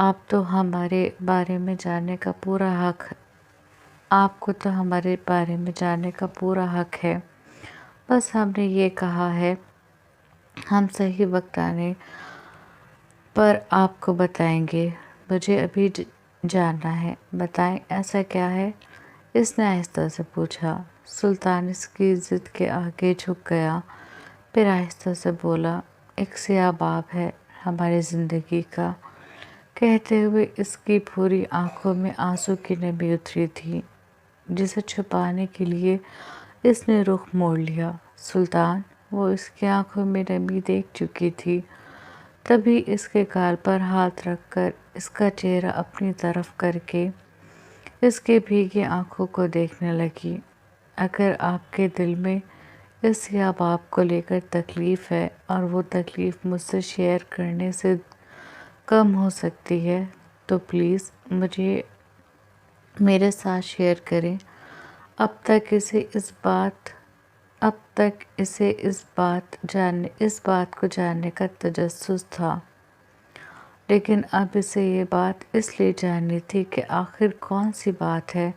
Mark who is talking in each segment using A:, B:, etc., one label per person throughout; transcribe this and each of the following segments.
A: آپ تو ہمارے بارے میں جاننے کا پورا حق آپ کو تو ہمارے بارے میں جاننے کا پورا حق ہے، بس ہم نے یہ کہا ہے ہم صحیح وقت آنے پر آپ کو بتائیں گے۔ مجھے ابھی جاننا ہے، بتائیں ایسا کیا ہے؟ اس نے آہستہ سے پوچھا۔ سلطان اس کی ضد کے آگے جھک گیا، پھر آہستہ سے بولا، ایک سیاہ باب ہے ہماری زندگی کا۔ کہتے ہوئے اس کی پوری آنکھوں میں آنسو کی نمی اتری تھی، جسے چھپانے کے لیے اس نے رخ موڑ لیا۔ سلطان وہ اس کی آنکھوں میں نمی دیکھ چکی تھی، تبھی اس کے گال پر ہاتھ رکھ کر اس کا چہرہ اپنی طرف کر کے اس کے بھیگی آنکھوں کو دیکھنے لگی۔ اگر آپ کے دل میں اس سیاہ باب کو لے کر تکلیف ہے اور وہ تکلیف مجھ سے شیئر کرنے سے کم ہو سکتی ہے تو پلیز مجھے میرے ساتھ شیئر کریں۔ اب تک اسے اس بات کو جاننے کا تجسس تھا، لیکن اب اسے یہ بات اس لیے جاننی تھی کہ آخر کون سی بات ہے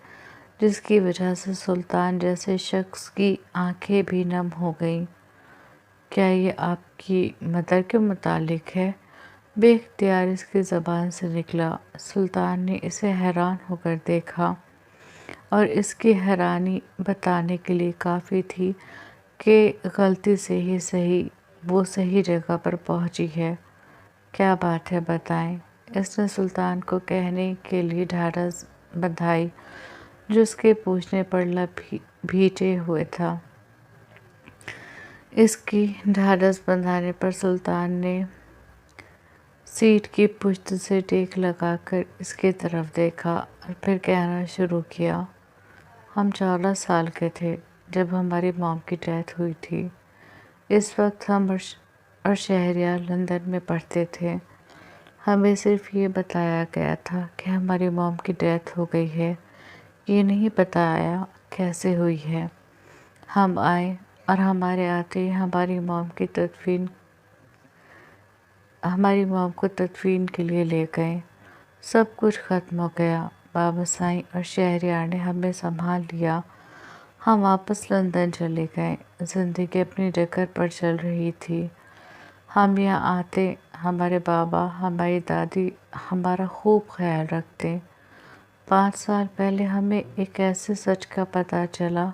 A: جس کی وجہ سے سلطان جیسے شخص کی آنکھیں بھی نم ہو گئیں۔ کیا یہ آپ کی مدر کے متعلق ہے؟ بے اختیار اس کی زبان سے نکلا۔ سلطان نے اسے حیران ہو کر دیکھا، اور اس کی حیرانی بتانے کے لیے کافی تھی کہ غلطی سے ہی صحیح وہ صحیح جگہ پر پہنچی ہے۔ کیا بات ہے بتائیں؟ اس نے سلطان کو کہنے کے لیے ڈھارس بندھائی، جو اس کے پوچھنے پر لب بھیجے ہوئے تھا۔ اس کی ڈھارس بندھانے پر سلطان نے سیٹ کی پشت سے ٹیک لگا کر اس کی طرف دیکھا اور پھر کہنا شروع کیا۔ ہم 14 سال کے تھے جب ہماری مام کی ڈیتھ ہوئی تھی۔ اس وقت ہم اور شہریار لندن میں پڑھتے تھے۔ ہمیں صرف یہ بتایا گیا تھا کہ ہماری مام کی ڈیتھ ہو گئی ہے، یہ نہیں بتایا کیسے ہوئی ہے۔ ہم آئے اور ہمارے آتے ہی ہماری مام کو تدفین کے لیے لے گئے۔ سب کچھ ختم ہو گیا۔ بابا سائیں اور شہریار نے ہمیں سنبھال لیا۔ ہم واپس لندن چلے گئے۔ زندگی اپنی ڈگر پر چل رہی تھی۔ ہم یہاں آتے، ہمارے بابا ہماری دادی ہمارا خوب خیال رکھتے۔ 5 سال پہلے ہمیں ایک ایسے سچ کا پتہ چلا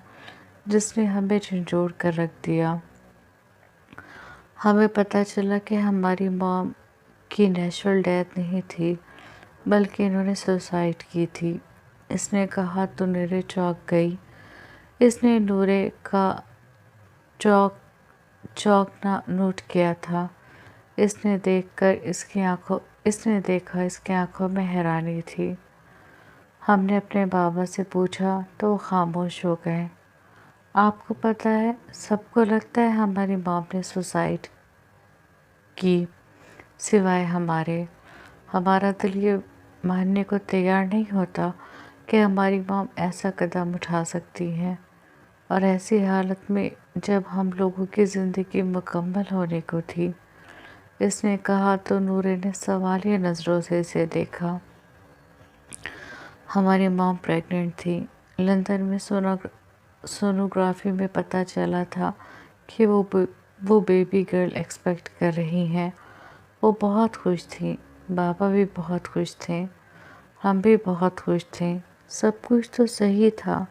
A: جس نے ہمیں جھنجھوڑ کر رکھ دیا۔ ہمیں پتہ چلا کہ ہماری مام کی نیچرل ڈیتھ نہیں تھی، بلکہ انہوں نے سوسائڈ کی تھی۔ اس نے کہا تو نورے چونک گئی۔ اس نے نورے کا چونکنا نوٹ کیا تھا۔ اس نے دیکھا اس کی آنکھوں میں حیرانی تھی۔ ہم نے اپنے بابا سے پوچھا تو وہ خاموش ہو گئے۔ آپ کو پتہ ہے، سب کو لگتا ہے ہماری مام نے سوسائڈ کی، سوائے ہمارے۔ ہمارا دل یہ ماننے کو تیار نہیں ہوتا کہ ہماری مام ایسا قدم اٹھا سکتی ہیں، اور ایسی حالت میں جب ہم لوگوں کی زندگی مکمل ہونے کو تھی۔ اس نے کہا تو نورے نے سوالیہ نظروں سے اسے دیکھا۔ ہماری مام پریگننٹ تھی۔ لندن میں سونوگرافی میں پتہ چلا تھا کہ وہ بیبی گرل ایکسپیکٹ کر رہی ہیں۔ وہ بہت خوش تھیں، بابا بھی بہت خوش تھے، ہم بھی بہت خوش تھے۔ سب کچھ تو صحیح تھا،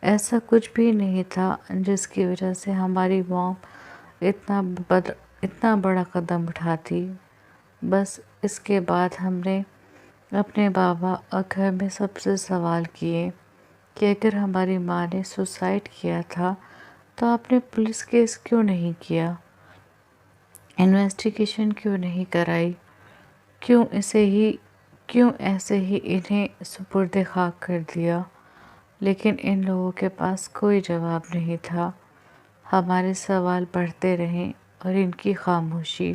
A: ایسا کچھ بھی نہیں تھا جس کی وجہ سے ہماری مام اتنا بڑا قدم اٹھاتی۔ بس اس کے بعد ہم نے اپنے بابا اور گھر میں سب سے سوال کیے کہ اگر ہماری ماں نے سوسائڈ کیا تھا تو آپ نے پولیس کیس کیوں نہیں کیا، انویسٹیگیشن کیوں نہیں کرائی، کیوں ایسے ہی انہیں سپرد خاک کر دیا؟ لیکن ان لوگوں کے پاس کوئی جواب نہیں تھا۔ ہمارے سوال بڑھتے رہے اور ان کی خاموشی۔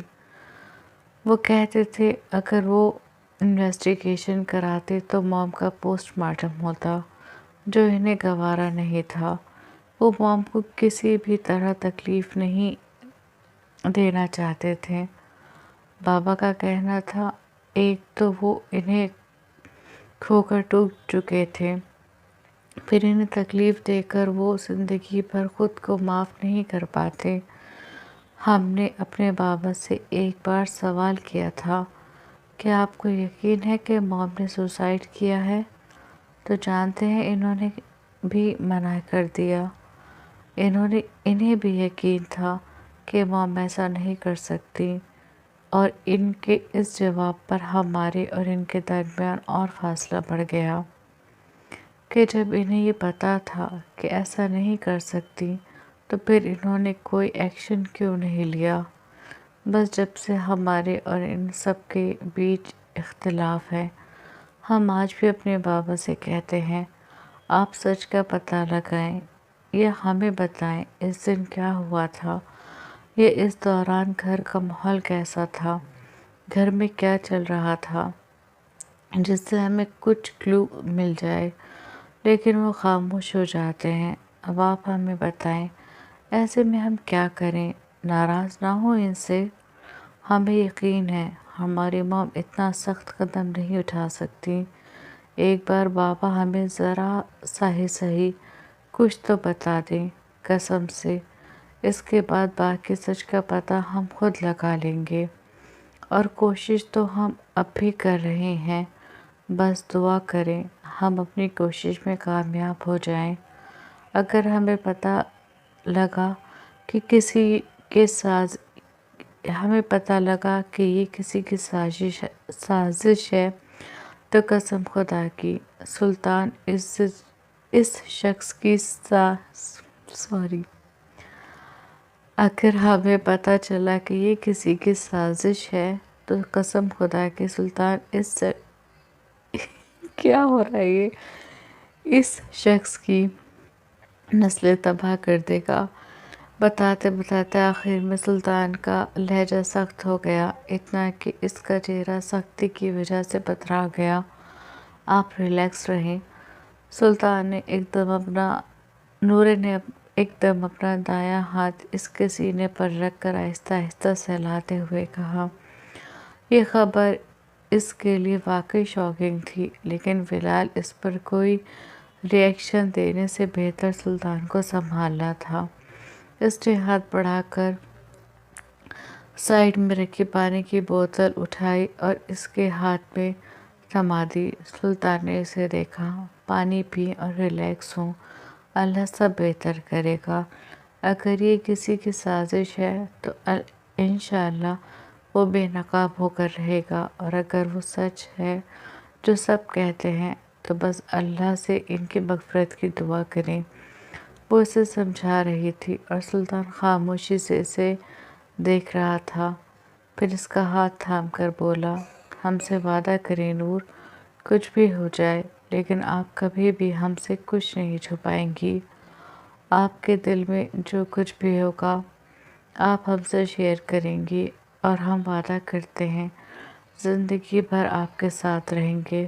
A: وہ کہتے تھے اگر وہ انویسٹیگیشن کراتے تو مام کا پوسٹ مارٹم ہوتا، جو انہیں گوارا نہیں تھا۔ وہ مام کو کسی بھی طرح تکلیف نہیں دینا چاہتے تھے۔ بابا کا کہنا تھا ایک تو وہ انہیں کھو کر ٹوٹ چکے تھے، پھر انہیں تکلیف دے کر وہ زندگی بھر خود کو معاف نہیں کر پاتے۔ ہم نے اپنے بابا سے ایک بار سوال کیا تھا، کیا آپ کو یقین ہے کہ موم نے سوسائڈ کیا ہے؟ تو جانتے ہیں انہوں نے بھی منع کر دیا۔ انہیں بھی یقین تھا کہ موم ایسا نہیں کر سکتی، اور ان کے اس جواب پر ہمارے اور ان کے درمیان اور فاصلہ بڑھ گیا کہ جب انہیں یہ پتا تھا کہ ایسا نہیں کر سکتی تو پھر انہوں نے کوئی ایکشن کیوں نہیں لیا۔ بس جب سے ہمارے اور ان سب کے بیچ اختلاف ہے، ہم آج بھی اپنے بابا سے کہتے ہیں، آپ سچ کا پتہ لگائیں یا ہمیں بتائیں اس دن کیا ہوا تھا، یا اس دوران گھر کا ماحول کیسا تھا، گھر میں کیا چل رہا تھا، جس سے ہمیں کچھ کلو مل جائے۔ لیکن وہ خاموش ہو جاتے ہیں۔ اب آپ ہمیں بتائیں، ایسے میں ہم کیا کریں؟ ناراض نہ ہوں ان سے؟ ہمیں یقین ہے ہماری موم اتنا سخت قدم نہیں اٹھا سکتی۔ ایک بار بابا ہمیں ذرا سا ہی صحیح کچھ تو بتا دیں، قسم سے۔ اس کے بعد باقی سچ کا پتہ ہم خود لگا لیں گے، اور کوشش تو ہم اب بھی کر رہے ہیں۔ بس دعا کریں ہم اپنی کوشش میں کامیاب ہو جائیں۔ اگر ہمیں پتہ لگا کہ یہ کسی کی سازش ہے تو قسم خدا کی سلطان اس شخص کی اگر ہمیں پتہ چلا کہ یہ کسی کی سازش ہے تو قسم خدا کی سلطان کیا ہو رہا ہے یہ اس شخص کی نسلیں تباہ کر دے گا۔ بتاتے بتاتے آخر میں سلطان کا لہجہ سخت ہو گیا، اتنا کہ اس کا چہرہ سختی کی وجہ سے پتھرا گیا۔ آپ ریلیکس رہیں۔ سلطان نے نورے نے ایک دم اپنا دایاں ہاتھ اس کے سینے پر رکھ کر آہستہ آہستہ سہلاتے ہوئے کہا، یہ خبر اس کے لیے واقعی شاکنگ تھی، لیکن فی الحال اس پر کوئی ری ایکشن دینے سے بہتر سلطان کو سنبھالنا تھا۔ اس نے ہاتھ بڑھا کر سائیڈ میں رکھی پانی کی بوتل اٹھائی اور اس کے ہاتھ میں تھما دی۔ سلطان نے اسے دیکھا، پانی پی اور ریلیکس ہو، اللہ سب بہتر کرے گا۔ اگر یہ کسی کی سازش ہے تو انشاءاللہ وہ بے نقاب ہو کر رہے گا، اور اگر وہ سچ ہے جو سب کہتے ہیں تو بس اللہ سے ان کی مغفرت کی دعا کریں۔ وہ اسے سمجھا رہی تھی اور سلطان خاموشی سے اسے دیکھ رہا تھا، پھر اس کا ہاتھ تھام کر بولا، ہم سے وعدہ کریں نور، کچھ بھی ہو جائے لیکن آپ کبھی بھی ہم سے کچھ نہیں چھپائیں گی۔ آپ کے دل میں جو کچھ بھی ہوگا آپ ہم سے شیئر کریں گی، اور ہم وعدہ کرتے ہیں زندگی بھر آپ کے ساتھ رہیں گے،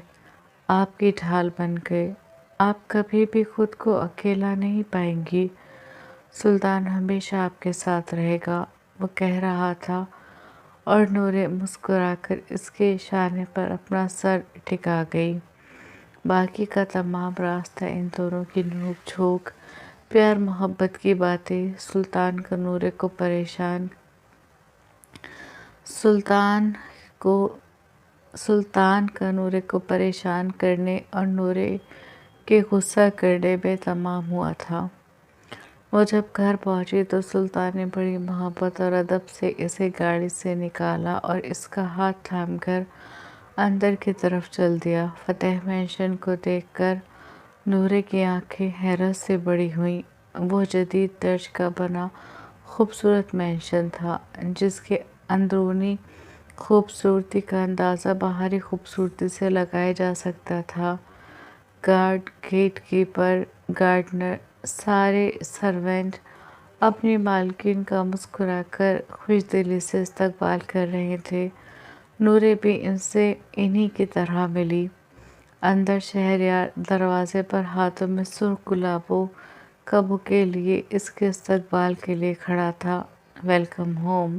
A: آپ کی ڈھال بن گئے۔ آپ کبھی بھی خود کو اکیلا نہیں پائیں گی، سلطان ہمیشہ آپ کے ساتھ رہے گا، وہ کہہ رہا تھا، اور نورے مسکرا کر اس کے شانے پر اپنا سر ٹکا گئی۔ باقی کا تمام راستہ ان دونوں کی نوک جھونک، پیار محبت کی باتیں سلطان کا نورے کو پریشان کرنے اور نورے کے غصہ کرنے میں تمام ہوا تھا۔ وہ جب گھر پہنچی تو سلطان نے بڑی محبت اور ادب سے اسے گاڑی سے نکالا اور اس کا ہاتھ تھام کر اندر کی طرف چل دیا۔ فتح مینشن کو دیکھ کر نورے کی آنکھیں حیرت سے بڑی ہوئیں۔ وہ جدید طرز کا بنا خوبصورت مینشن تھا، جس کے اندرونی خوبصورتی کا اندازہ باہری خوبصورتی سے لگایا جا سکتا تھا۔ گارڈ، گیٹ کیپر، گارڈنر، سارے سرونٹ اپنی مالکن کا مسکرا کر خوش دلی سے استقبال کر رہے تھے۔ نورے بھی ان سے انہی کی طرح ملی۔ اندر شہریار دروازے پر ہاتھوں میں سرخ گلابوں کا بوکے لیے اس کے استقبال کے لیے کھڑا تھا۔ ویلکم ہوم،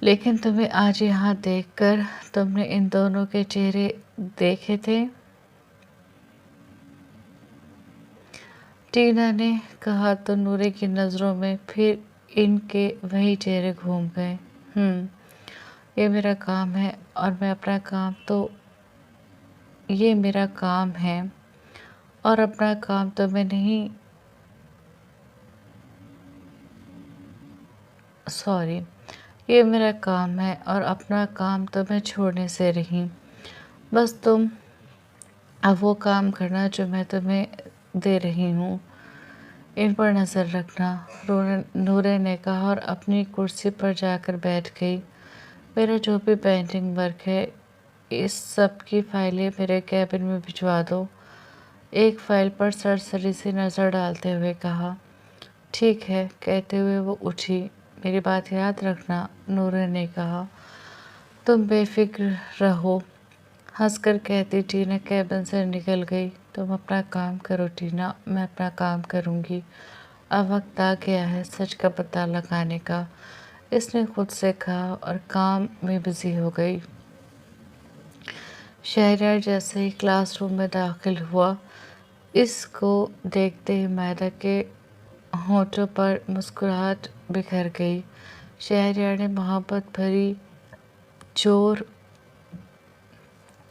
A: لیکن تمہیں آج یہاں دیکھ کر تم نے ان دونوں کے چہرے دیکھے تھے؟ ٹینا نے کہا تو نورے کی نظروں میں پھر ان کے وہی چہرے گھوم گئے۔ یہ میرا کام ہے اور میں اپنا کام تو یہ میرا کام ہے اور اپنا کام تو میں نہیں یہ میرا کام ہے اور اپنا کام تو میں چھوڑنے سے رہی۔ بس تم اب وہ کام کرنا جو میں تمہیں دے رہی ہوں، ان پر نظر رکھنا، نورے نے کہا اور اپنی کرسی پر جا کر بیٹھ گئی۔ میرا جو بھی پینٹنگ ورک ہے اس سب کی فائلیں میرے کیبن میں بھجوا دو۔ ایک فائل پر سرسری سی نظر ڈالتے ہوئے کہا۔ ٹھیک ہے، کہتے ہوئے وہ اٹھی۔ میری بات یاد رکھنا، نورے نے کہا۔ تم بے فکر رہو، ہنس کر کہتی ٹینا کیبن سے نکل گئی۔ تم اپنا کام کرو ٹینا، میں اپنا کام کروں گی۔ اب وقت آ گیا ہے سچ کا پتہ لگانے کا، اس نے خود سے کہا اور کام میں بزی ہو گئی۔ شہریار جیسے ہی کلاس روم میں داخل ہوا، اس کو دیکھتے ہی مائدہ کے ہونٹوں پر مسکراہٹ بکھر گئی۔ شہریار نے محبت بھری چور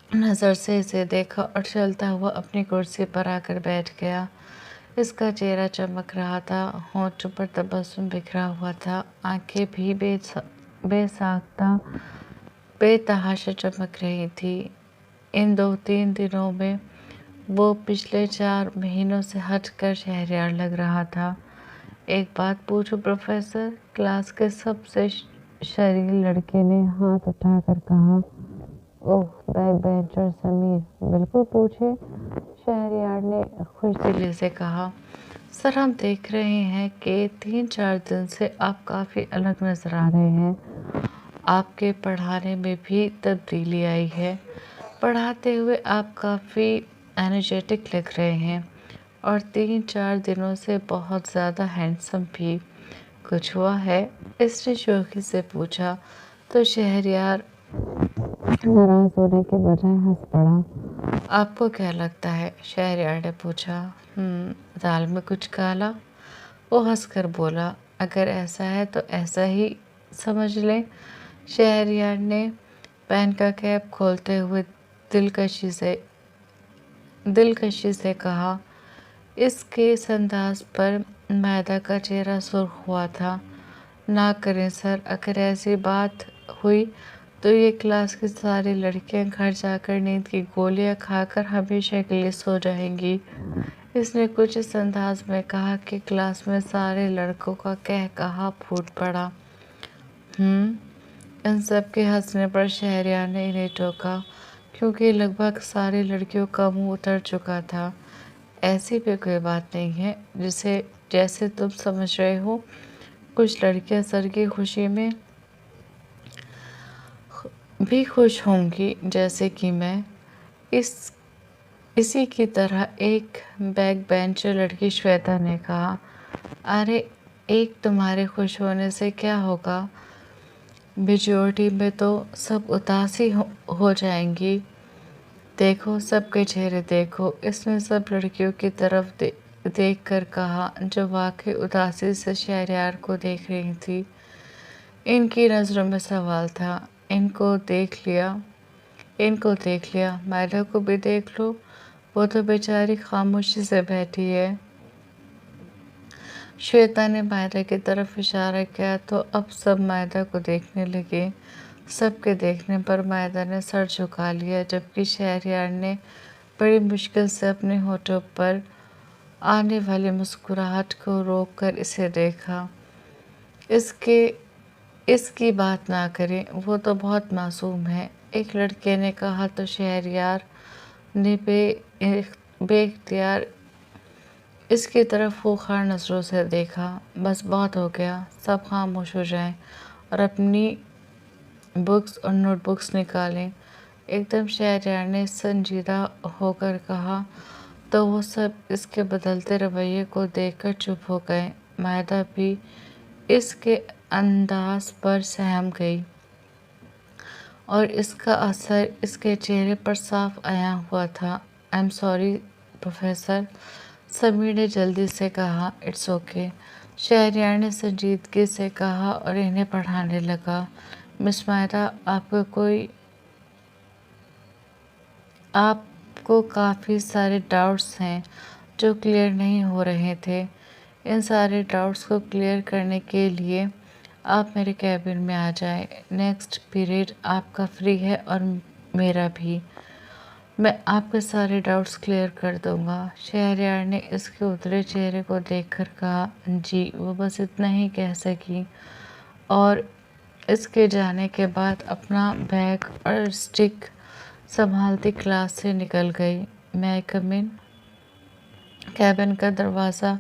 A: نظر سے اسے دیکھا اور چلتا ہوا اپنی کرسی پر آ کر بیٹھ گیا۔ اس کا چہرہ چمک رہا تھا، ہونٹوں پر تبسم بکھرا ہوا تھا، آنکھیں بھی بے ساختہ بے تحاشا چمک رہی تھی۔ ان 2-3 دنوں میں وہ پچھلے 4 مہینوں سے ہٹ کر شہریار لگ رہا تھا۔ ایک بات پوچھوں پروفیسر؟ کلاس کے سب سے شریر لڑکے نے ہاتھ اٹھا کر کہا۔ اوہ، بیک بینچر سمیر، بالکل پوچھیں، شہریار نے خوش دلی سے کہا۔ سر، ہم دیکھ رہے ہیں کہ 3-4 دن سے آپ کافی الگ نظر آ رہے ہیں۔ آپ کے پڑھانے میں بھی تبدیلی آئی ہے۔ پڑھاتے ہوئے آپ کافی انرجیٹک لگ رہے ہیں اور 3-4 دنوں سے بہت زیادہ ہینڈسم بھی۔ کچھ ہوا ہے؟ اس نے شوخی سے پوچھا تو شہریار ناراض ہونے کے بجائے ہنس پڑا۔ آپ کو کیا لگتا ہے؟ شہریار نے پوچھا۔ دال میں کچھ کالا؟ وہ ہنس کر بولا۔ اگر ایسا ہے تو ایسا ہی سمجھ لیں، شہریار نے پین کا کیپ کھولتے ہوئے دلکشی سے کہا۔ اس کے اس انداز پر مائدہ کا چہرہ سرخ ہوا تھا۔ نہ کریں سر، اگر ایسی بات ہوئی تو یہ کلاس کی ساری لڑکیاں گھر جا کر نیند کی گولیاں کھا کر ہمیشہ کے لیے سو جائیں گی۔ اس نے کچھ اس انداز میں کہا کہ کلاس میں سارے لڑکوں کا قہقہا پھوٹ پڑا۔ ان سب کے ہنسنے پر شہریار نے انہیں ٹوکا، کیونکہ لگ بھگ ساری لڑکیوں کا منہ اتر چکا تھا۔ ایسی بھی کوئی بات نہیں ہے جیسے تم سمجھ رہے ہو۔ کچھ لڑکیاں سر کی خوشی میں بھی خوش ہوں گی، جیسے کہ میں۔ اسی کی طرح ایک بیک بینچر لڑکی شویتا نے کہا۔ ارے ایک تمہارے خوش ہونے سے کیا ہوگا؟ میجورٹی میں تو سب اداس ہی ہو جائیں گی۔ دیکھو، سب کے چہرے دیکھو، اس نے سب لڑکیوں کی طرف دیکھ کر کہا جو واقعی اداسی سے شہریار کو دیکھ رہی تھی۔ ان کی نظروں میں سوال تھا۔ ان کو دیکھ لیا، مائدہ کو بھی دیکھ لو، وہ تو بیچاری خاموشی سے بیٹھی ہے۔ شویتا نے مائدہ کی طرف اشارہ کیا تو اب سب مائدہ کو دیکھنے لگے۔ سب کے دیکھنے پر مائدہ نے سر جھکا لیا، جبکہ شہریار نے بڑی مشکل سے اپنے ہونٹوں پر آنے والی مسکراہٹ کو روک کر اسے دیکھا۔ اس کی بات نہ کریں، وہ تو بہت معصوم ہے، ایک لڑکے نے کہا تو شہریار نے بے اختیار اس کی طرف خوخار نظروں سے دیکھا۔ بس بہت ہو گیا، سب خاموش ہو جائیں اور اپنی بکس اور نوٹ بکس نکالیں، ایک دم شہریار نے سنجیدہ ہو کر کہا تو وہ سب اس کے بدلتے رویے کو دیکھ کر چپ ہو گئے۔ مائدہ بھی اس کے انداز پر سہم گئی۔ اور اس کا اثر اس کے چہرے پر صاف آیا ہوا تھا۔ I am sorry professor, Sameer نے جلدی سے کہا۔ اٹس اوکے، شہریار نے سنجیدگی سے کہا اور انہیں پڑھانے لگا۔ مس مائرہ، آپ کو کافی سارے ڈاؤٹس ہیں جو کلیئر نہیں ہو رہے تھے۔ ان سارے ڈاؤٹس کو کلیئر کرنے کے لیے آپ میرے کیبن میں آ جائیں۔ نیکسٹ پیریڈ آپ کا فری ہے اور میرا بھی۔ میں آپ کے سارے ڈاؤٹس کلیئر کر دوں گا۔ شہریار نے اس کے ادھرے چہرے کو دیکھ کر کہا۔ جی، وہ بس اتنا ہی کہہ سکی اور اس کے جانے کے بعد اپنا بیگ اور اسٹک سنبھالتی کلاس سے نکل گئی۔ میں آئی کم ان؟ کیبن کا دروازہ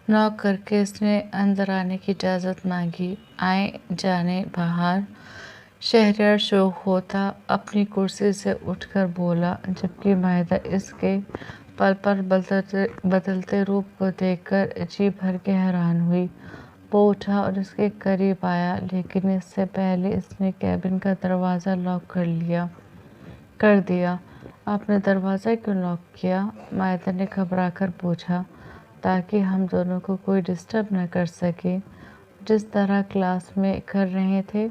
A: ناک کر کے اس نے اندر آنے کی اجازت مانگی۔ آئیں جانیں باہر، شہریار شوق ہوتا اپنی کرسی سے اٹھ کر بولا، جبکہ مائدہ اس کے پل پل بدلتے روپ کو دیکھ کر جی بھر کے حیران ہوئی۔ وہ اٹھا اور اس کے قریب آیا، لیکن اس سے پہلے اس نے کیبن کا دروازہ لاک کر دیا۔ آپ نے دروازہ کیوں لاک کیا؟ مائدہ نے گھبرا کر پوچھا۔ تاکہ ہم دونوں کو کوئی ڈسٹرب نہ کر سکے، جس طرح کلاس میں کر رہے تھے۔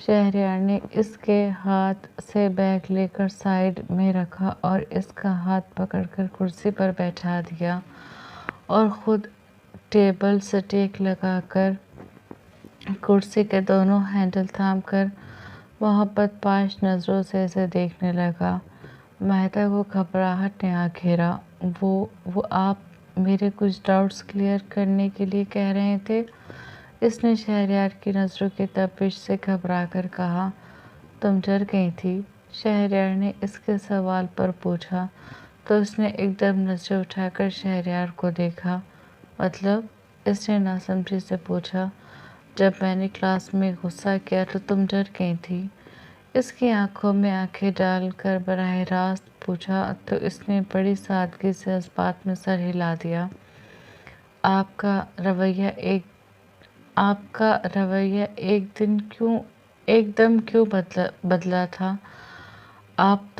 A: شہریار نے اس کے ہاتھ سے بیگ لے کر سائیڈ میں رکھا اور اس کا ہاتھ پکڑ کر کرسی پر بیٹھا دیا اور خود ٹیبل سے ٹیک لگا کر کرسی کے دونوں ہینڈل تھام کر محبت پاش نظروں سے اسے دیکھنے لگا۔ مائدہ کو گھبراہٹ نے آ گھیرا۔ وہ آپ میرے کچھ ڈاؤٹس کلیئر کرنے کے لیے کہہ رہے تھے؟ اس نے شہریار کی نظروں کی تپش سے گھبرا کر کہا۔ تم ڈر گئی تھی؟ شہریار نے اس کے سوال پر پوچھا تو اس نے ایک دم نظریں اٹھا کر شہریار کو دیکھا۔ مطلب؟ اس نے ناسمجھی سے پوچھا۔ جب میں نے کلاس میں غصہ کیا تو تم ڈر گئی تھی؟ اس کی آنکھوں میں آنکھیں ڈال کر براہ راست پوچھا تو اس نے بڑی سادگی سے اس بات میں سر ہلا دیا۔ آپ کا رویہ ایک دم کیوں بدلا تھا؟ آپ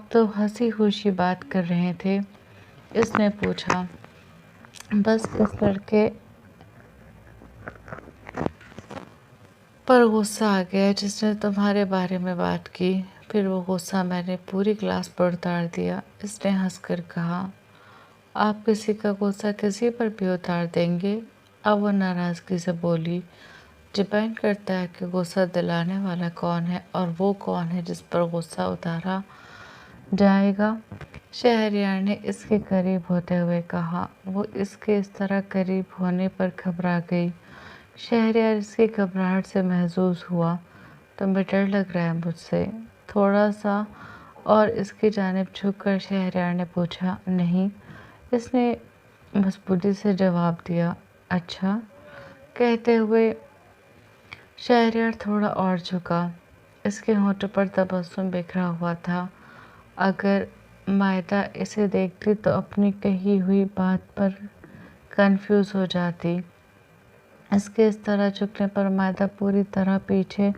A: تو ہنسی خوشی بات کر رہے تھے، اس نے پوچھا۔ بس اس لڑکے پر غصہ آ گیا جس نے تمہارے بارے میں بات کی، پھر وہ غصہ میں نے پوری کلاس پر اتار دیا، اس نے ہنس کر کہا۔ آپ کسی کا غصہ کسی پر بھی اتار دیں گے؟ اب وہ ناراضگی سے بولی۔ ڈیپینڈ کرتا ہے کہ غصہ دلانے والا کون ہے اور وہ کون ہے جس پر غصہ اتارا جائے گا، شہریار نے اس کے قریب ہوتے ہوئے کہا۔ وہ اس کے اس طرح قریب ہونے پر گھبرا گئی۔ شہریار اس کی گھبراہٹ سے محظوظ ہوا۔ تمہیں ڈر لگ رہا ہے مجھ سے؟ تھوڑا سا، اور اس کی جانب جھک کر شہریار نے پوچھا۔ نہیں، اس نے مضبوطی سے جواب دیا۔ اچھا، کہتے ہوئے شہریار تھوڑا اور جھکا۔ اس کے ہونٹوں پر تبسم بکھرا ہوا تھا۔ اگر مائدہ اسے دیکھتی تو اپنی کہی ہوئی بات پر کنفیوز ہو جاتی۔ اس کے اس طرح جھکنے پر مائدہ پوری طرح پیچھے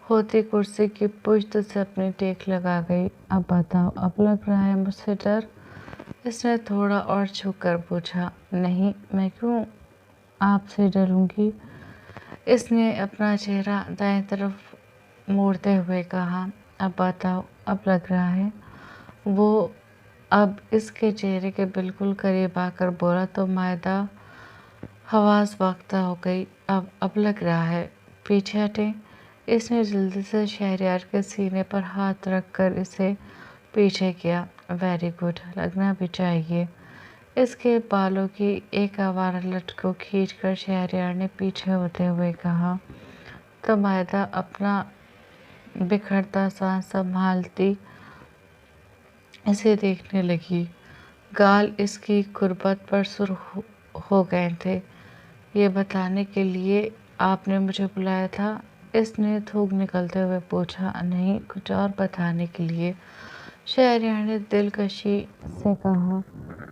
A: ہوتی کرسی کی پشت سے اپنی ٹیک لگا گئی۔ اب بتاؤ، اب لگ رہا ہے مجھ سے ڈر؟ اس نے تھوڑا اور جھک کر پوچھا۔ نہیں، میں کیوں آپ سے ڈروں گی؟ اس نے اپنا چہرہ دائیں طرف موڑتے ہوئے کہا۔ اب بتاؤ، اب لگ رہا ہے؟ وہ اب اس کے چہرے کے بالکل قریب آ کر بولا تو مائدہ حواس باختہ ہو گئی۔ اب لگ رہا ہے؟ پیچھے ہٹیں۔ اس نے جلدی سے شہریار کے سینے پر ہاتھ رکھ کر اسے پیچھے کیا۔ ویری گڈ، لگنا بھی چاہیے۔ اس کے بالوں کی ایک آوارہ لٹ کو کھینچ کر شہریار نے پیچھے ہوتے ہوئے کہا تو مائدہ اپنا بکھرتا سانس سنبھالتی اسے دیکھنے لگی۔ گال اس کی قربت پر سرخ ہو گئے تھے۔ یہ بتانے کے لیے آپ نے مجھے بلایا تھا؟ اس نے تھوک نکلتے ہوئے پوچھا۔ نہیں، کچھ اور بتانے کے لیے، شہریار نے دلکشی سے کہا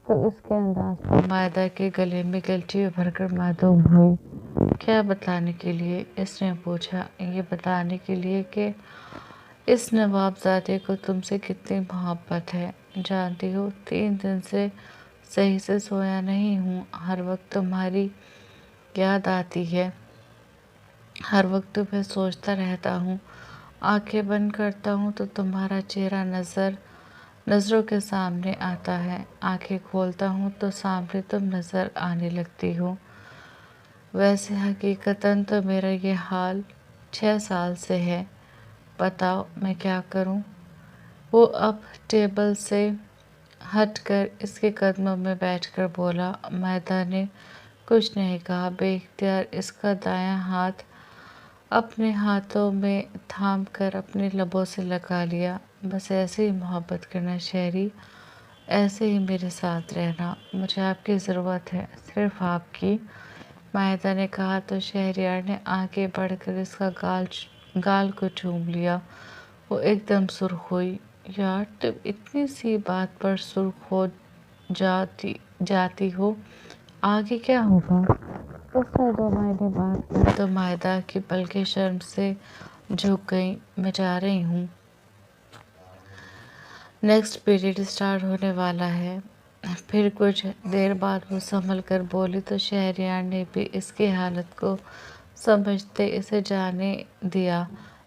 A: تو اس کے انداز پر مائدہ کے گلے میں گلٹی ابھر کر معلوم ہوئی۔ کیا بتلانے کے لیے؟ اس نے پوچھا۔ یہ بتانے کے لیے کہ اس نوابزادے کو تم سے کتنی محبت ہے۔ جانتی ہو 3 دن سے صحیح سے سویا نہیں ہوں، ہر وقت تمہاری یاد آتی ہے، ہر وقت تمہیں سوچتا رہتا ہوں، آنکھیں بند کرتا ہوں تو تمہارا چہرہ نظروں کے سامنے آتا ہے، آنکھیں کھولتا ہوں تو سامنے تم نظر آنے لگتی ہو۔ ویسے حقیقتاً تو میرا یہ حال 6 سال سے ہے، بتاؤ میں کیا کروں؟ وہ اب ٹیبل سے ہٹ کر اس کے قدموں میں بیٹھ کر بولا۔ مائدہ نے کچھ نہیں کہا، بے اختیار اس کا دایاں ہاتھ اپنے ہاتھوں میں تھام کر اپنے لبوں سے لگا لیا۔ بس ایسے ہی محبت کرنا شہری، ایسے ہی میرے ساتھ رہنا، مجھے آپ کی ضرورت ہے، صرف آپ کی۔ مائدہ نے کہا تو شہریار نے آگے بڑھ کر اس کا گال کو چوم لیا۔ وہ ایک دم سرخ ہوئی۔ یار تم اتنی سی بات پر سرخ ہو جاتی ہو، آگے کیا ہوگا؟ اس نے 2 معنی بات کی تو مائدہ کی پلکیں شرم سے جھک گئیں۔ میں جا رہی ہوں، نیکسٹ پیریڈ اسٹارٹ ہونے والا ہے۔ پھر کچھ دیر بعد وہ سنبھل کر بولی تو شہریار نے بھی اس کی حالت کو سمجھتے اسے جانے دیا،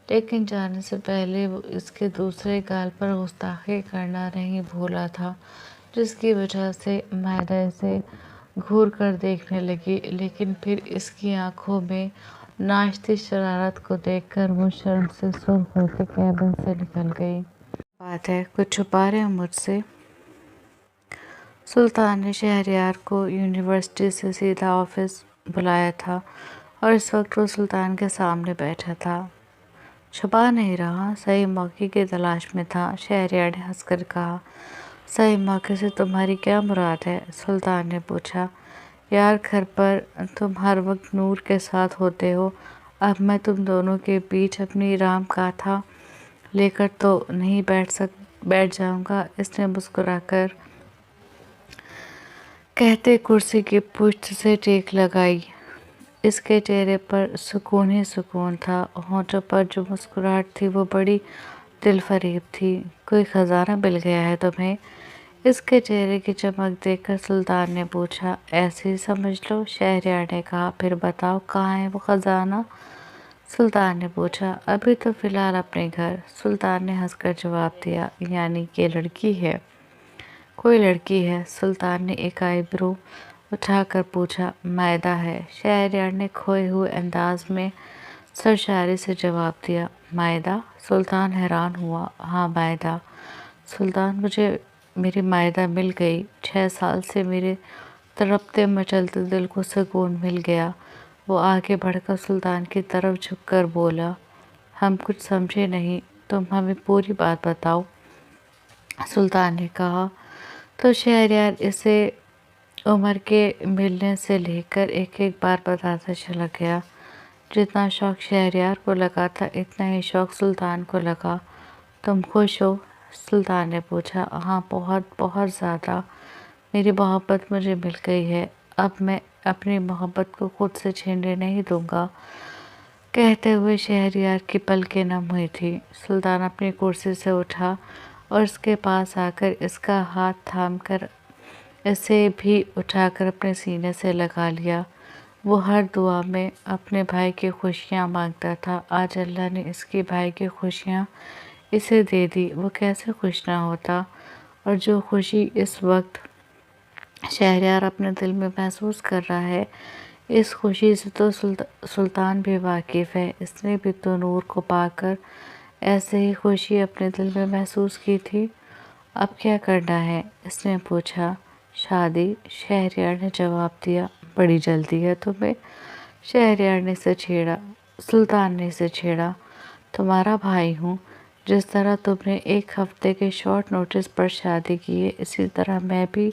A: لیکن جانے سے پہلے وہ اس کے دوسرے گال پر گستاخی کرنا نہیں بھولا تھا، جس کی وجہ سے مائدہ اسے گھور کر دیکھنے لگی، لیکن پھر اس کی آنکھوں میں ناشتی شرارت کو دیکھ کر وہ شرم سے سرخ ہو کے کیبن سے نکل گئی۔ بات ہے کچھ چھپا رہے ہو مجھ سے؟ سلطان نے شہریار کو یونیورسٹی سے سیدھا آفس بلایا تھا اور اس وقت وہ سلطان کے سامنے بیٹھا تھا۔ چھپا نہیں رہا، صحیح موقع کی تلاش میں تھا، شہریار نے ہنس کر کہا۔ صحیح موقع سے تمہاری کیا مراد ہے؟ سلطان نے پوچھا۔ یار گھر پر تم ہر وقت نور کے ساتھ ہوتے ہو، اب میں تم دونوں کے بیچ اپنی رام گاتھا لے کر تو نہیں بیٹھ جاؤں گا، اس نے مسکرا کر کہتے کرسی کی پشت سے ٹیک لگائی۔ اس کے چہرے پر سکون ہی سکون تھا، ہونٹوں پر جو مسکراہٹ تھی وہ بڑی دل فریب تھی۔ کوئی خزانہ مل گیا ہے تمہیں؟ اس کے چہرے کی چمک دیکھ کر سلطان نے پوچھا۔ ایسے ہی سمجھ لو، شہریار نے کہا۔ پھر بتاؤ کہاں ہے وہ خزانہ؟ سلطان نے پوچھا۔ ابھی تو فی الحال اپنے گھر، سلطان نے ہنس کر جواب دیا۔ یعنی کہ لڑکی ہے؟ کوئی لڑکی ہے؟ سلطان نے ایک آئی برو اٹھا کر پوچھا۔ مائدہ ہے، شہریار نے کھوئے ہوئے انداز میں سرشاری سے جواب دیا۔ مائدہ؟ سلطان حیران ہوا۔ ہاں مائدہ۔ سلطان مجھے میری مائدہ مل گئی، 6 سال سے میرے تڑپتے مچلتے دل کو سکون مل گیا۔ وہ آگے بڑھ کر سلطان کی طرف جھک کر بولا۔ ہم کچھ سمجھے نہیں، تم ہمیں پوری بات بتاؤ، سلطان نے کہا۔ تو شہریار اسے عمر کے ملنے سے لے کر ایک ایک بار بتاتا چلا گیا۔ جتنا شوق شہریار کو لگا تھا اتنا ہی شوق سلطان کو لگا۔ تم خوش ہو؟ سلطان نے پوچھا۔ ہاں بہت بہت زیادہ، میری محبت مجھے مل گئی ہے، اب میں اپنی محبت کو خود سے چھیننے نہیں دوں گا۔ کہتے ہوئے شہریار کی پلکیں نم ہوئی تھی۔ سلطان اپنی کرسی سے اٹھا اور اس کے پاس آ کر اس کا ہاتھ تھام کر اسے بھی اٹھا کر اپنے سینے سے لگا لیا۔ وہ ہر دعا میں اپنے بھائی کی خوشیاں مانگتا تھا، آج اللہ نے اس کی بھائی کی خوشیاں اسے دے دی، وہ کیسے خوش نہ ہوتا؟ اور جو خوشی اس وقت شہریار اپنے دل میں محسوس کر رہا ہے، اس خوشی سے تو سلطان بھی واقف ہے، اس نے بھی تو نور کو پا کر ایسے ہی خوشی اپنے دل میں محسوس کی تھی۔ اب کیا کرنا ہے؟ اس نے پوچھا۔ شادی، شہریار نے جواب دیا۔ بڑی جلدی ہے تمہیں؟ شہریار نے اسے چھیڑا۔ سلطان نے اسے چھیڑا۔ تمہارا بھائی ہوں، جس طرح تم نے 1 ہفتے کے شارٹ نوٹس پر شادی کی ہے، اسی طرح میں بھی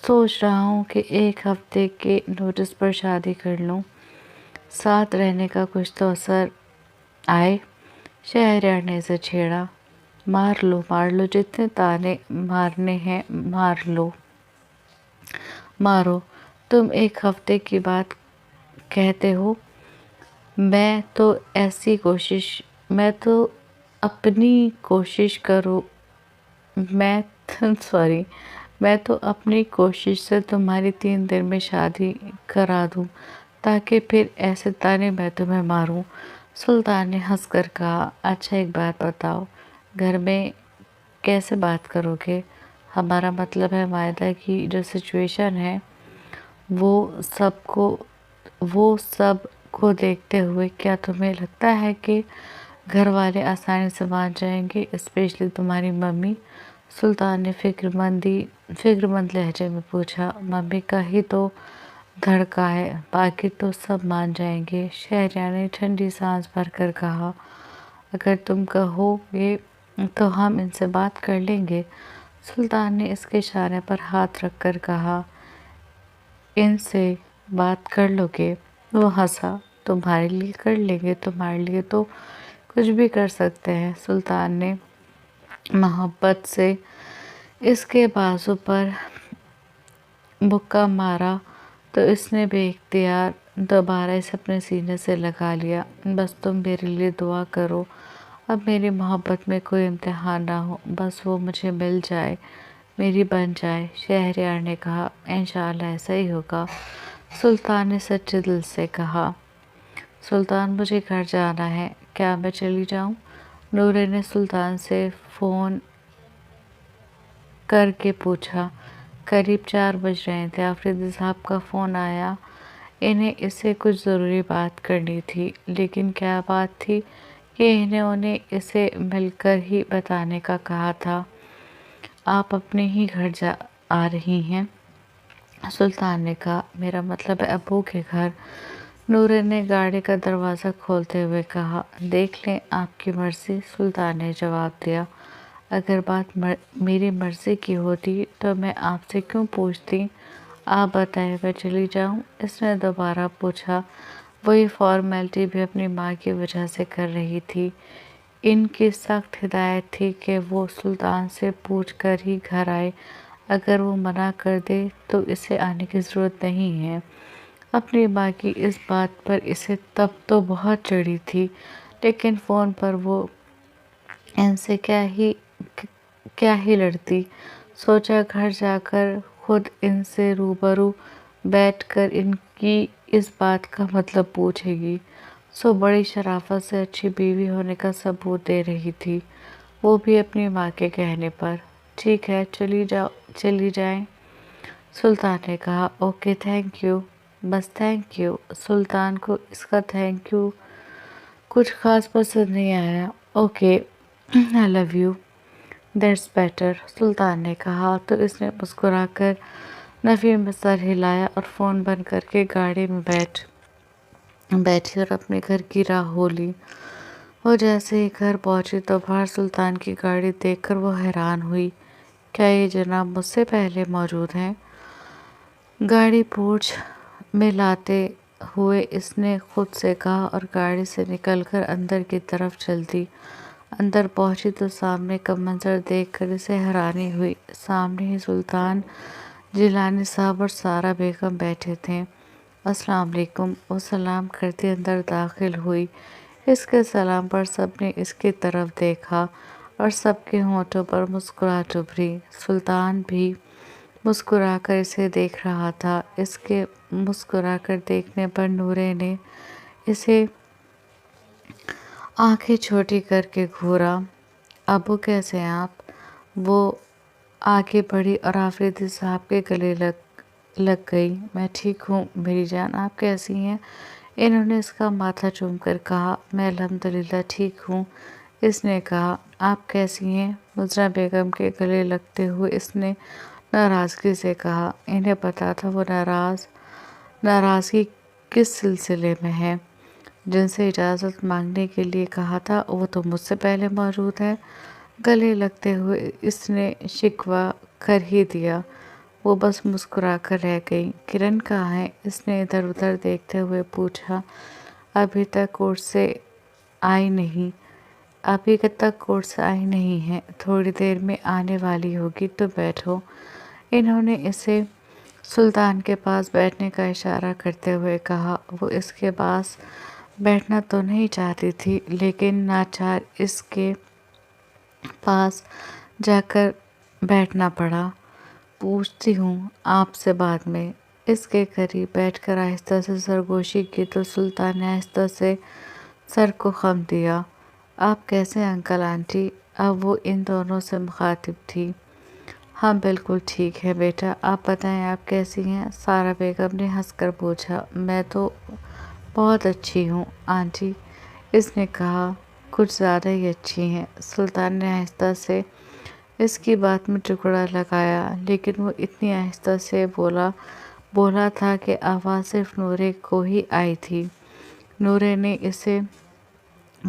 A: سوچ رہا ہوں کہ 1 ہفتے کے نوٹس پر شادی کر لوں، ساتھ رہنے کا کچھ تو اثر آئے۔ شہریار نے اسے چھیڑا۔ مار لو، جتنے تانے مارنے ہیں مار لو، مارو، تم 1 ہفتے کی بات کہتے ہو میں تو اپنی کوشش کروں میں تو اپنی کوشش سے تمہاری 3 دن میں شادی کرا دوں تاکہ پھر ایسے تانے میں تمہیں ماروں۔ سلطان نے ہنس کر کہا، اچھا ایک بات بتاؤ، گھر میں کیسے بات کرو گے؟ ہمارا مطلب ہے معاہدہ کی جو سچویشن ہے وہ سب کو دیکھتے ہوئے کیا تمہیں لگتا ہے کہ گھر والے آسانی سے مان جائیں گے، اسپیشلی تمہاری ممی؟ سلطان نے فکر مند لہجے میں پوچھا، ممی کا ہی تو دھڑکا ہے، باقی تو سب مان جائیں گے۔ شہریار نے ٹھنڈی سانس بھر کر کہا، اگر تم کہو گے تو ہم ان سے بات کر لیں گے۔ سلطان نے اس کے اشارے پر ہاتھ رکھ کر کہا، ان سے بات کر لو گے؟ وہ ہنسا، تمہارے لیے کر لیں گے، تمہارے لیے تو کچھ بھی کر سکتے ہیں۔ سلطان نے محبت سے اس کے بازو پر مکہ مارا تو اس نے بے اختیار دوبارہ اسے اپنے سینے سے لگا لیا۔ بس تم میرے لیے دعا کرو، اب میری محبت میں کوئی امتحان نہ ہو، بس وہ مجھے مل جائے، میری بن جائے۔ شہریار نے کہا، انشاءاللہ ایسا ہی ہوگا۔ سلطان نے سچے دل سے کہا، سلطان مجھے گھر جانا ہے، کیا میں چلی جاؤں؟ نورے نے سلطان سے فون کر کے پوچھا۔ قریب 4 بج رہے تھے، آفریدی صاحب کا فون آیا۔ انہیں اس سے کچھ ضروری بات کرنی تھی، لیکن کیا بات تھی کہ انہیں اسے مل کر ہی بتانے کا کہا تھا۔ آپ اپنے ہی گھر آ رہی ہیں؟ سلطان نے کہا، میرا مطلب ہے ابو کے گھر۔ نورے نے گاڑی کا دروازہ کھولتے ہوئے کہا، دیکھ لیں آپ کی مرضی۔ سلطان نے جواب دیا، اگر بات میری مرضی کی ہوتی تو میں آپ سے کیوں پوچھتی؟ آپ بتائیں میں چلی جاؤں؟ اس نے دوبارہ پوچھا۔ وہی فارمیلٹی بھی اپنی ماں کی وجہ سے کر رہی تھی۔ ان کی سخت ہدایت تھی کہ وہ سلطان سے پوچھ کر ہی گھر آئے، اگر وہ منع کر دے تو اسے آنے کی ضرورت نہیں ہے۔ اپنی ماں کی اس بات پر اسے تب تو بہت چڑھی تھی، لیکن فون پر وہ ان سے کیا ہی لڑتی۔ سوچا گھر جا کر خود ان سے روبرو بیٹھ کر ان کی اس بات کا مطلب پوچھے گی۔ سو بڑی شرافت سے اچھی بیوی ہونے کا ثبوت دے رہی تھی، وہ بھی اپنی ماں کے کہنے پر۔ ٹھیک ہے، چلی جائیں۔ سلطان نے کہا، اوکے تھینک یو۔ بس تھینک یو؟ سلطان کو اس کا تھینک یو کچھ خاص پسند نہیں آیا۔ Okay, I love you, that's better, Sultan نے کہا تو اس نے مسکرا کر نفی میں سر ہلایا اور فون بند کر کے گاڑی میں بیٹھی اور اپنے گھر کی راہ ہو لی۔ وہ جیسے ہی گھر پہنچی تو باہر سلطان کی گاڑی دیکھ کر وہ حیران ہوئی، کیا یہ جناب مجھ سے پہلے موجود ہیں؟ گاڑی پورچ میں لاتے ہوئے اس نے خود سے کہا اور گاڑی سے نکل کر اندر کی طرف چل دی۔ اندر پہنچی تو سامنے کا منظر دیکھ کر اسے حیرانی ہوئی۔ سامنے ہی سلطان، جیلانی صاحب اور سارا بیگم بیٹھے تھے۔ السلام علیکم، وہ سلام کرتی اندر داخل ہوئی۔ اس کے سلام پر سب نے اس کی طرف دیکھا اور سب کے ہونٹوں پر مسکراہٹ ابھری۔ سلطان بھی مسکرا کر اسے دیکھ رہا تھا۔ اس کے مسکرا کر دیکھنے پر نورے نے اسے آنکھیں چھوٹی کر کے گھورا۔ ابو کیسے ہیں آپ؟ وہ آگے بڑھی اور آفریدی صاحب کے گلے لگ گئی۔ میں ٹھیک ہوں میری جان، آپ کیسی ہیں؟ انہوں نے اس کا ماتھا چوم کر کہا، میں الحمدللہ ٹھیک ہوں۔ اس نے کہا، آپ کیسی ہیں؟ مزرہ بیگم کے گلے لگتے ہوئے اس نے ناراضگی سے کہا۔ انہیں پتا تھا وہ ناراضگی کس سلسلے میں ہے۔ جن سے اجازت مانگنے کے لیے کہا تھا وہ تو مجھ سے پہلے موجود ہے۔ گلے لگتے ہوئے اس نے شکوہ کر ہی دیا۔ وہ بس مسکرا کر رہ گئی۔ کرن کہاں ہے؟ اس نے ادھر ادھر دیکھتے ہوئے پوچھا۔ ابھی تک کورٹ سے آئی نہیں ہے، تھوڑی دیر میں آنے والی ہوگی، تو بیٹھو۔ انہوں نے اسے سلطان کے پاس بیٹھنے کا اشارہ کرتے ہوئے کہا۔ وہ اس کے پاس بیٹھنا تو نہیں چاہتی تھی، لیکن ناچار اس کے پاس جا کر بیٹھنا پڑا۔ پوچھتی ہوں آپ سے بعد میں۔ اس کے قریب بیٹھ کر آہستہ سے سرگوشی کی تو سلطان نے آہستہ سے سر کو خم دیا۔ آپ کیسے انکل آنٹی؟ اب وہ ان دونوں سے مخاطب تھی۔ ہاں بالکل ٹھیک ہے بیٹا، آپ بتائیں آپ کیسی ہیں؟ سارا بیگم نے ہنس کر پوچھا۔ میں تو بہت اچھی ہوں آنٹی، اس نے کہا، کچھ زیادہ ہی اچھی ہیں۔ سلطان نے آہستہ سے اس کی بات میں ٹکڑا لگایا، لیکن وہ اتنی آہستہ سے بولا تھا کہ آواز صرف نورے کو ہی آئی تھی۔ نورے نے اسے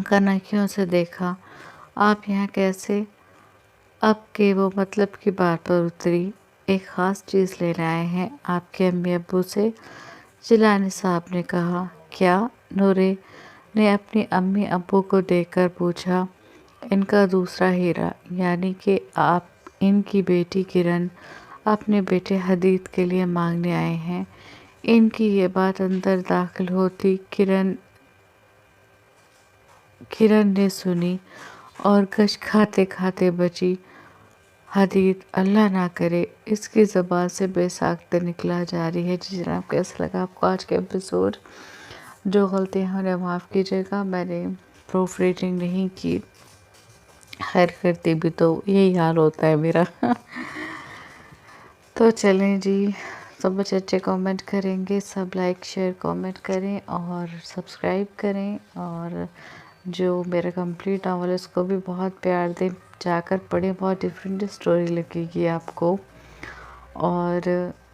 A: کنکھیوں سے دیکھا۔ آپ یہاں کیسے؟ اب کہ وہ مطلب کی بات پر اتری۔ ایک خاص چیز لینے آئے ہیں آپ کے امی ابو سے، جیلانی صاحب نے کہا۔ کیا؟ نورے نے اپنی امی ابو کو دیکھ کر پوچھا۔ ان کا دوسرا ہیرا، یعنی کہ آپ ان کی بیٹی کرن اپنے بیٹے حدید کے لیے مانگنے آئے ہیں۔ ان کی یہ بات اندر داخل ہوتی کرن نے سنی اور گش کھاتے کھاتے بچی، حدید اللہ نہ کرے، اس کی زبان سے بے ساختہ نکلا جاری ہے۔ جی جناب، کیسا لگا آپ کو آج کا ایپیسوڈ؟ جو غلطیاں ہیں انہیں معاف کیجیے گا، میں نے پروف ریڈنگ نہیں کی، خیر کرتی بھی تو یہی حال ہوتا ہے میرا۔ تو چلیں جی، سب اچھے اچھے کامنٹ کریں گے، سب لائک شیئر کامنٹ کریں اور سبسکرائب کریں، اور جو میرا کمپلیٹ ناول ہے اس کو بھی بہت پیار دیں، جا کر پڑھیں، بہت ڈفرینٹ اسٹوری لگے گی آپ کو۔ اور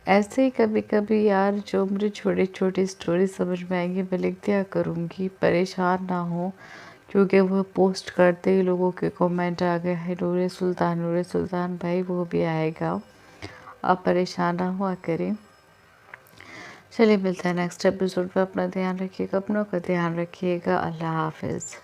A: ایسے ہی کبھی کبھی یار جو مجھے چھوٹی چھوٹی اسٹوری سمجھ میں آئیں گی میں لکھ دیا کروں گی، پریشان نہ ہوں، کیونکہ وہ پوسٹ کرتے ہی لوگوں کے کامنٹ آ گئے ہیں نور سلطان بھائی وہ بھی آئے گا، آپ پریشان نہ ہوا کریں۔ چلیے ملتے ہیں نیکسٹ ایپیسوڈ پہ، اپنا دھیان رکھیے گا، اپنوں کا دھیان رکھیے گا، اللہ حافظ۔